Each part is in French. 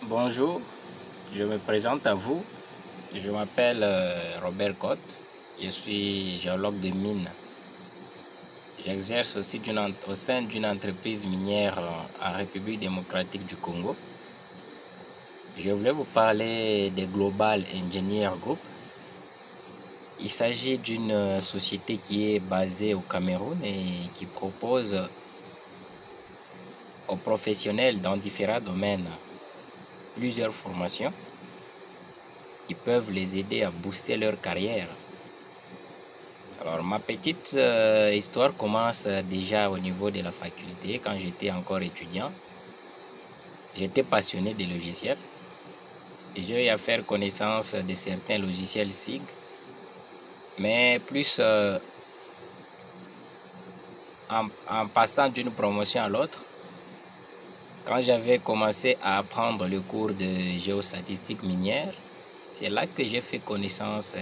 Bonjour, je me présente à vous. Je m'appelle Robert Cotte. Je suis géologue de mines. J'exerce aussi au sein d'une entreprise minière en République démocratique du Congo. Je voulais vous parler des Global Engineer Group. Il s'agit d'une société qui est basée au Cameroun et qui propose aux professionnels dans différents domaines plusieurs formations qui peuvent les aider à booster leur carrière. Alors ma petite histoire commence déjà au niveau de la faculté. Quand j'étais encore étudiant, j'étais passionné des logiciels et j'ai eu à faire connaissance de certains logiciels SIG, mais plus en passant d'une promotion à l'autre. Quand j'avais commencé à apprendre le cours de géostatistique minière, c'est là que j'ai fait connaissance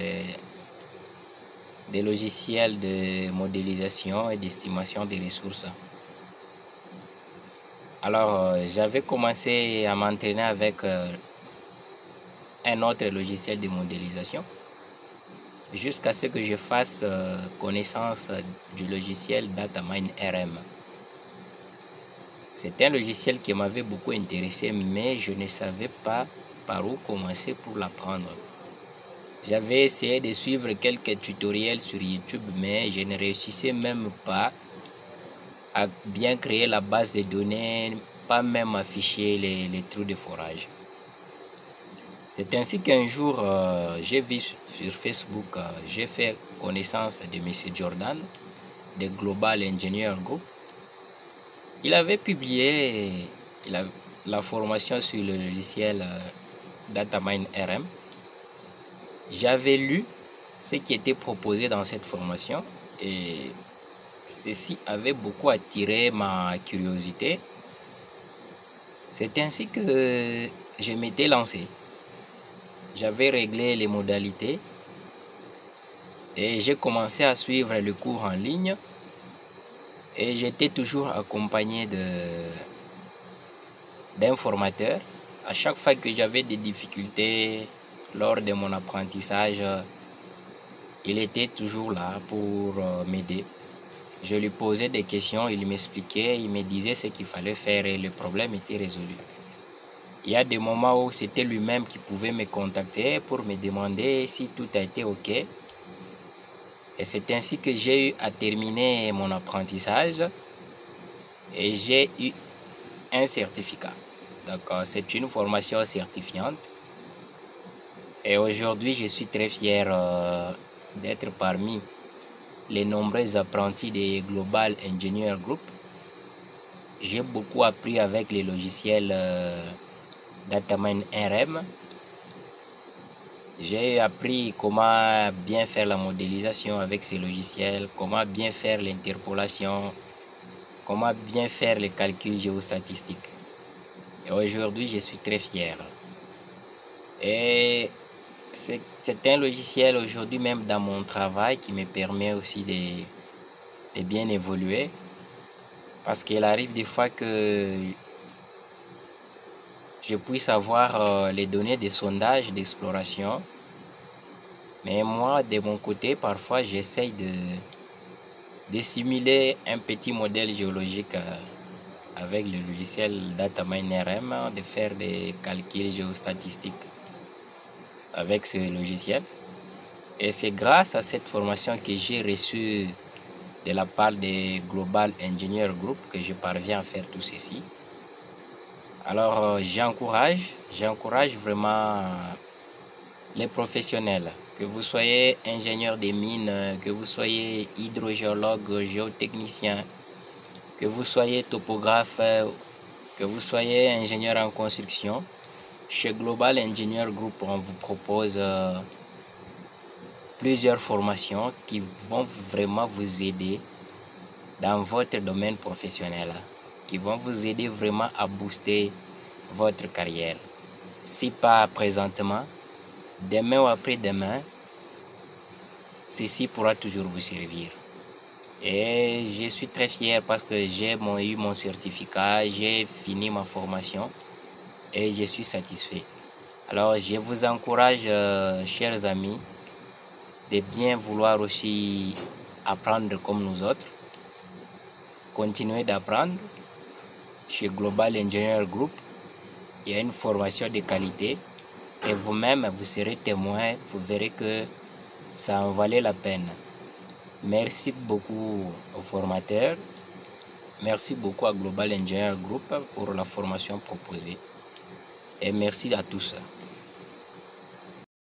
des logiciels de modélisation et d'estimation des ressources. Alors, j'avais commencé à m'entraîner avec un autre logiciel de modélisation jusqu'à ce que je fasse connaissance du logiciel Datamine RM. C'est un logiciel qui m'avait beaucoup intéressé, mais je ne savais pas par où commencer pour l'apprendre. J'avais essayé de suivre quelques tutoriels sur YouTube, mais je ne réussissais même pas à bien créer la base de données, pas même afficher les trous de forage. C'est ainsi qu'un jour, j'ai vu sur Facebook, j'ai fait connaissance de M. Jordan, de Global Engineer Group. Il avait publié la formation sur le logiciel Datamine RM. J'avais lu ce qui était proposé dans cette formation et ceci avait beaucoup attiré ma curiosité. C'est ainsi que je m'étais lancé. J'avais réglé les modalités et j'ai commencé à suivre le cours en ligne. Et j'étais toujours accompagné d'un formateur. À chaque fois que j'avais des difficultés lors de mon apprentissage, il était toujours là pour m'aider. Je lui posais des questions, il m'expliquait, il me disait ce qu'il fallait faire et le problème était résolu. Il y a des moments où c'était lui-même qui pouvait me contacter pour me demander si tout a été OK. Et c'est ainsi que j'ai eu à terminer mon apprentissage et j'ai eu un certificat. Donc c'est une formation certifiante. Et aujourd'hui, je suis très fier d'être parmi les nombreux apprentis des Global Engineer Group. J'ai beaucoup appris avec les logiciels Datamine RM. J'ai appris comment bien faire la modélisation avec ces logiciels, comment bien faire l'interpolation, comment bien faire les calculs géostatistiques. Et aujourd'hui, je suis très fier. Et c'est un logiciel aujourd'hui même dans mon travail qui me permet aussi de bien évoluer. Parce qu'il arrive des fois que je puisse avoir les données de sondage, d'exploration. Mais moi, de mon côté, parfois, j'essaye de simuler un petit modèle géologique avec le logiciel Datamine RM, de faire des calculs géostatistiques avec ce logiciel. Et c'est grâce à cette formation que j'ai reçue de la part des Global Engineer Group que je parviens à faire tout ceci. Alors, j'encourage vraiment les professionnels, que vous soyez ingénieur des mines, que vous soyez hydrogéologue, géotechnicien, que vous soyez topographe, que vous soyez ingénieur en construction. Chez Global Engineer Group, on vous propose plusieurs formations qui vont vraiment vous aider dans votre domaine professionnel, qui vont vous aider vraiment à booster votre carrière. Si pas présentement, demain ou après-demain, ceci pourra toujours vous servir. Et je suis très fier parce que j'ai eu mon certificat, j'ai fini ma formation. et je suis satisfait. Alors, je vous encourage, chers amis, de bien vouloir aussi apprendre comme nous autres. Continuez d'apprendre. Chez Global Engineer Group, il y a une formation de qualité et vous-même, vous serez témoin, vous verrez que ça en valait la peine. Merci beaucoup aux formateurs. Merci beaucoup à Global Engineer Group pour la formation proposée. Et merci à tous.